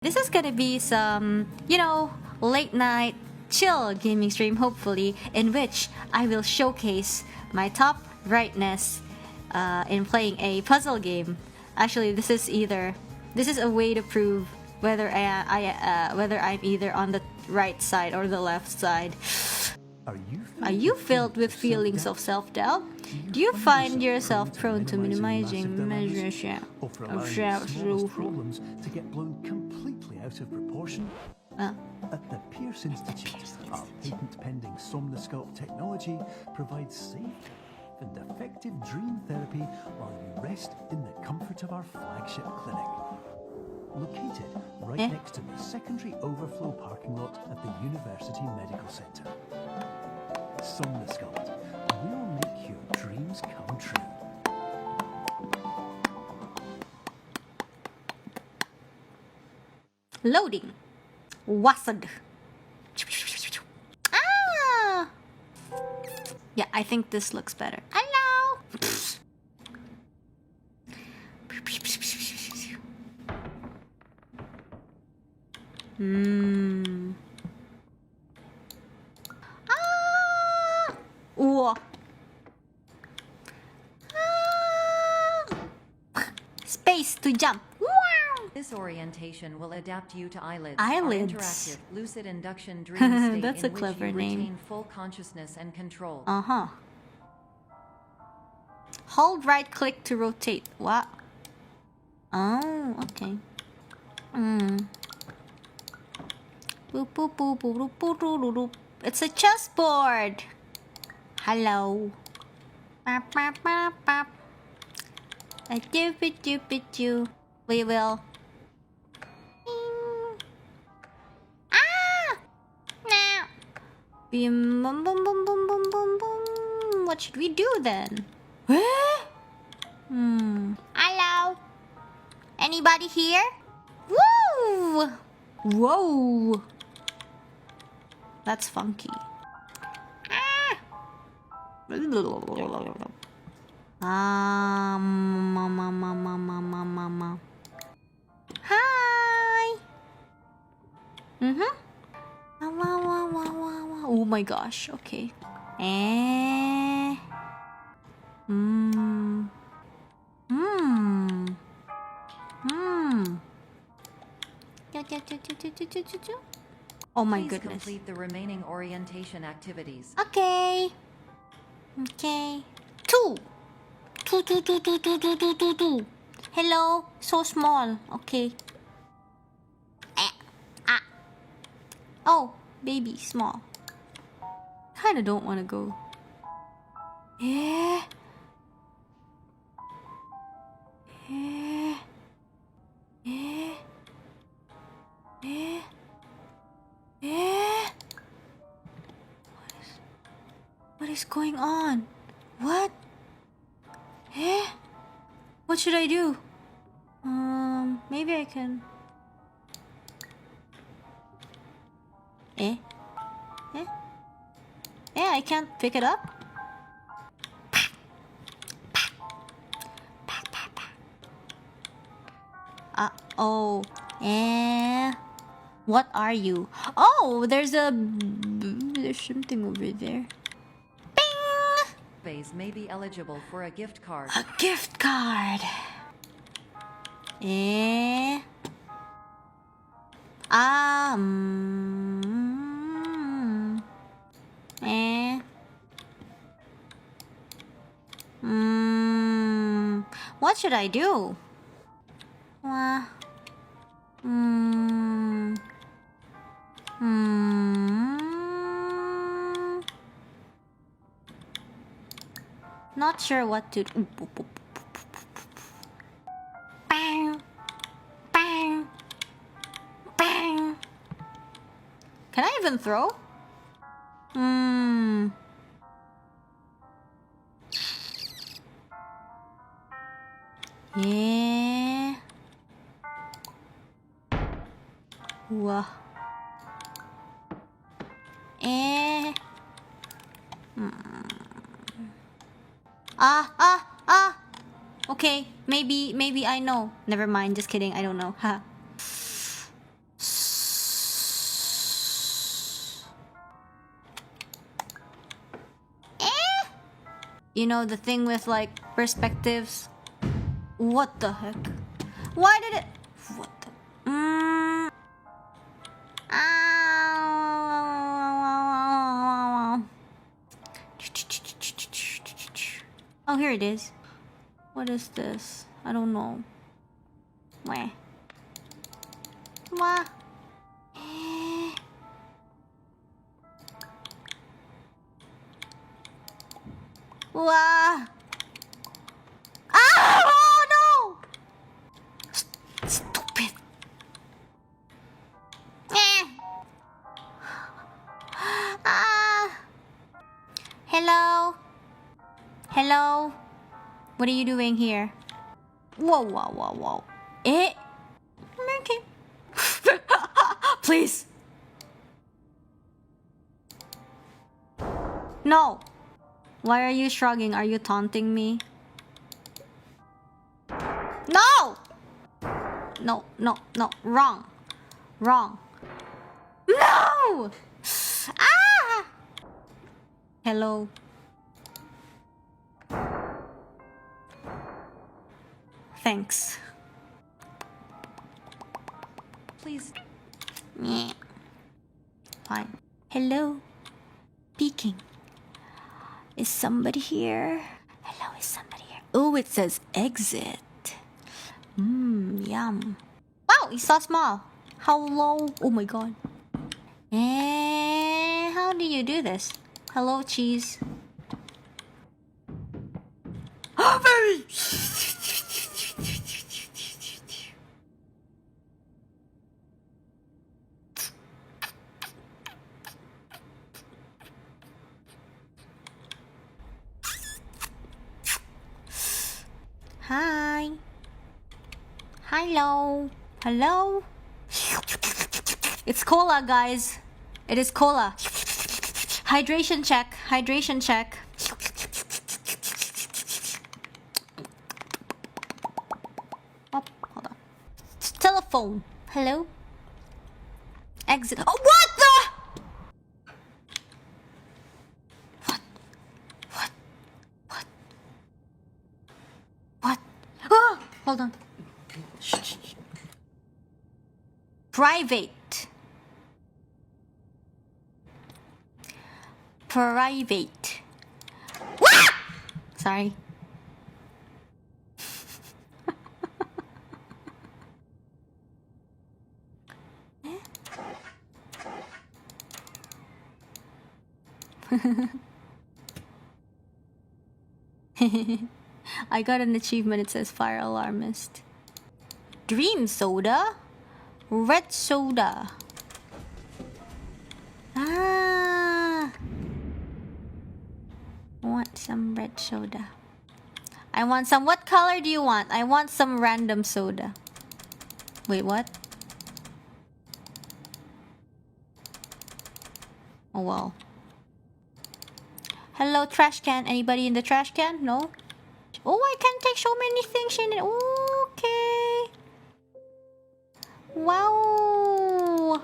This is gonna be some, late night chill gaming stream, hopefully, in which I will showcase my top rightness in playing a puzzle game. Actually, this is a way to prove whether whether I'm either on the right side or the left side. Are you filled with feelings of self-doubt? Do you find yourself prone to minimizing measures of problems to get blown completely out of proportion? At the Pierce Institute, our patent-pending Somnosculpt technology provides safe and effective dream therapy while you rest in the comfort of our flagship clinic. Located right next to the secondary overflow parking lot at the University Medical Centre. Somnosculpt, we'll make your dreams come true. Loading. Wasad. Ah! Yeah, I think this looks better. Hello! Ooh. Space to jump. This orientation will adapt you to eyelids. Eyelids. Our interactive lucid induction dream state That's in a clever which you name. retain full consciousness and control. Hold right click to rotate. What? Oh, okay. Boop, boop, boop, boop, boop, boop, boop, boop. It's a chessboard. Hello. Bap, bap, bap, bap. A doopy doopy doo. We will. Bing. Ah! Now. Boom, boom, boom, boom, boom, boom, boom, boom. What should we do then? Hello. Anybody here? Woo! Whoa. That's funky. Mama. Hi. Oh my gosh. Okay. Oh my Please goodness. complete the remaining orientation activities. Okay. Two. Hello. So small. Okay. Oh, baby, small. Kinda don't want to go. What is going on? What? What should I do? Maybe I can. I can't pick it up. Oh. What are you? Oh, there's something over there. Bing! Phase may be eligible for a gift card. A gift card. What should I do? Not sure what to do. Bang! Bang! Bang! Can I even throw? Whoa. Okay, maybe I know. Never mind, just kidding, I don't know. Ha. You know, the thing with like perspectives. What the heck? Why did it? What the? Oh, here it is. What is this? I don't know. Where? Wah. Wah. Ah! Oh no! Stupid. Ah. Hello. Hello. What are you doing here? Whoa, whoa, whoa, whoa. Eh? Okay. Please. No. Why are you shrugging? Are you taunting me? No! No, no, no. Wrong. Wrong. No! Ah! Hello. Thanks. Please. Yeah. Fine. Hello. Peeking. Is somebody here? Hello, is somebody here? Oh, it says exit. Yum. Wow, it's so small. How low? Oh my god. How do you do this? Hello, cheese. Oh, baby! Hi. Hello. Hello. It's cola, guys. It is cola. Hydration check. Hydration check. Oh, hold on. Telephone. Hello. Exit. Oh, what the? What? What? What? What? Ah, hold on. Shh. Private. Private. Wah! Sorry. I got an achievement. It says fire alarmist. Dream soda? Red soda. Ah. Want some red soda. I want some. What color do you want? I want some random soda. Wait, what? Oh, well. Hello, trash can. Anybody in the trash can? No? Oh, I can take so many things in it. Okay. Wow.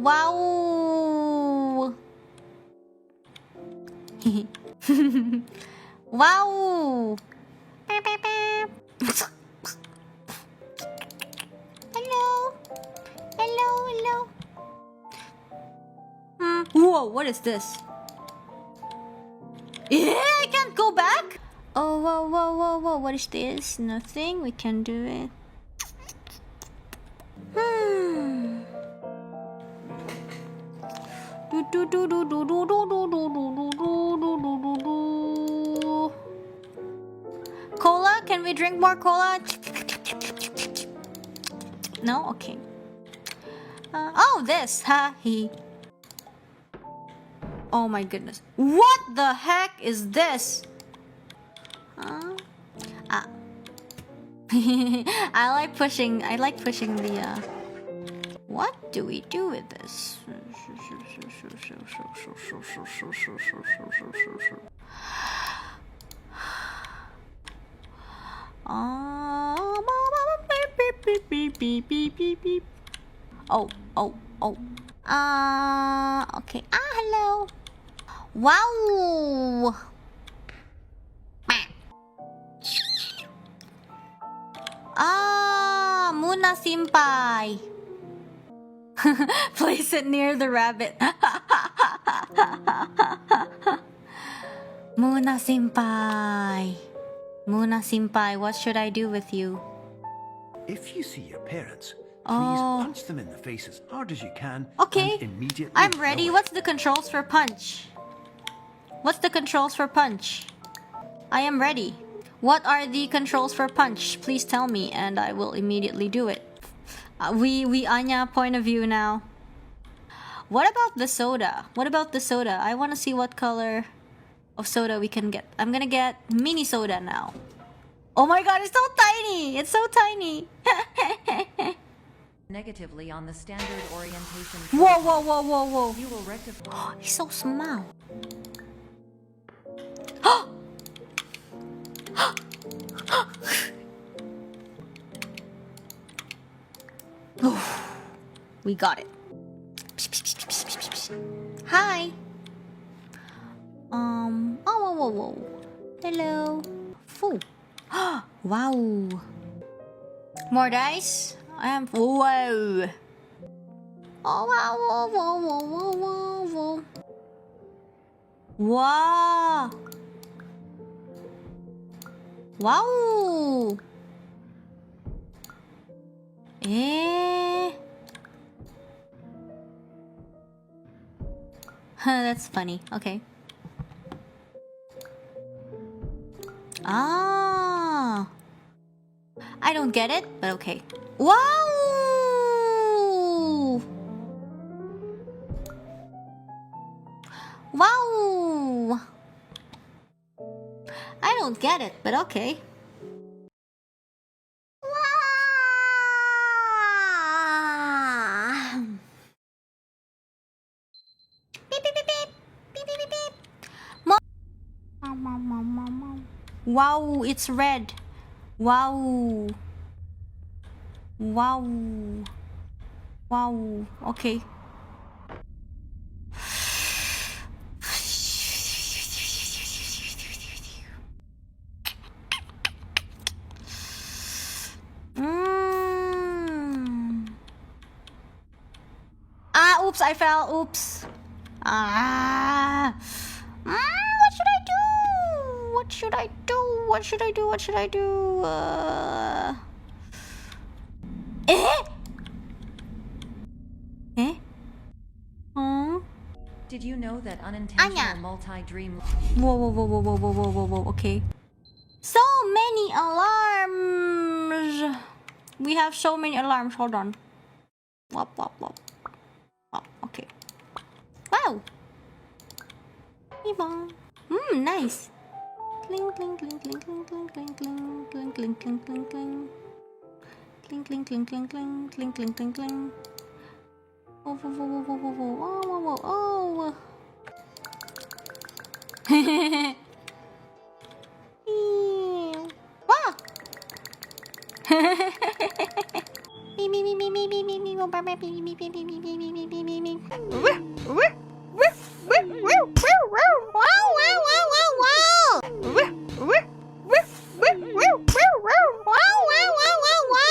Wow. Wow. Hello. Hello, hello. Whoa, what is this? Yeah, I can't go back. Oh, whoa, whoa, whoa, whoa. What is this? Nothing. We can do it. Cola? Can we drink more cola? No? Okay. Oh, this. Ha, he. Oh my goodness. What the heck is this? Ah. I like pushing the What do we do with this? Oh. Okay. Hello. Wow. Muna Senpai. Place it near the rabbit. Muna Senpai. Muna Senpai, what should I do with you? If you see your parents, please Oh. punch them in the face as hard as you can. Okay. And immediately I'm run ready. away. What's the controls for punch? What's the controls for punch? I am ready. What are the controls for punch? Please tell me and I will immediately do it. We Anya point of view now. What about the soda? What about the soda? I want to see what color of soda we can get. I'm gonna get mini soda now. Oh my god, it's so tiny! It's so tiny! Negatively on the standard orientation. Whoa. You will rectify. He's so small. We got it. Hi. Whoa. Hello. Foo. Wow. More dice. I am. Whoa. Oh wow. Wow. Wow. That's funny. Okay. I don't get it, but okay. Wow! Wow! I don't get it, but okay. Wow, it's red. Wow. Okay. Oops, I fell. Oops. What should I do? Did you know that unintentional multi-dream... Whoa. Okay. So many alarms. We have so many alarms. Hold on. Wop. Okay. Wow. Nice. Cling. Oh. Wow.